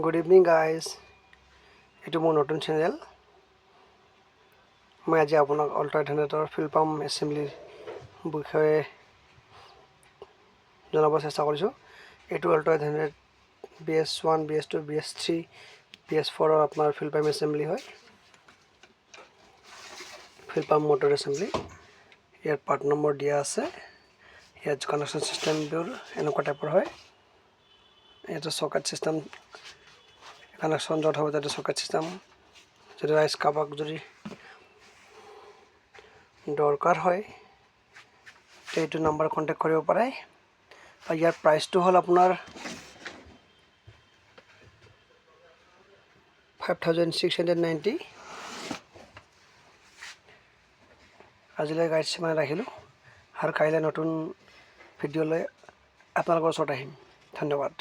Good evening guys, এইটো মোৰ নতুন চেনেল। মই আজি আপোনাক অল্টাৰনেটৰ ফিল পাম্প এছেম্বলিৰ বিষয়ে জনাব চেষ্টা কৰিছোঁ। এইটো alternate BS1, BS2, BS3, BS4 আপোনাৰ ফিল পাম্প এছেম্বলি হয়, ফিল পাম্প মটৰ এছেম্বলি। ইয়াৰ পাৰ্ট নম্বৰ দিয়া আছে। ইয়াত কানেকশ্যন চিষ্টেমবোৰ এনেকুৱা টাইপৰ হয়। এটা চকেট চিষ্টেম কানেকশ্যন য'ত হ'ব তাতে চকেট চিষ্টেম। যদি ৰাইজ কাবাক যদি দৰকাৰ হয় এইটো নাম্বাৰ কণ্টেক্ট কৰিব পাৰে। আৰু ইয়াৰ প্ৰাইচটো হ'ল আপোনাৰ 5690। আজিলৈ গাইজ মানে ৰাখিলোঁ, আৰু কাইলৈ নতুন ভিডিঅ'লৈ আপোনালোকৰ ওচৰত আহিম। ধন্যবাদ।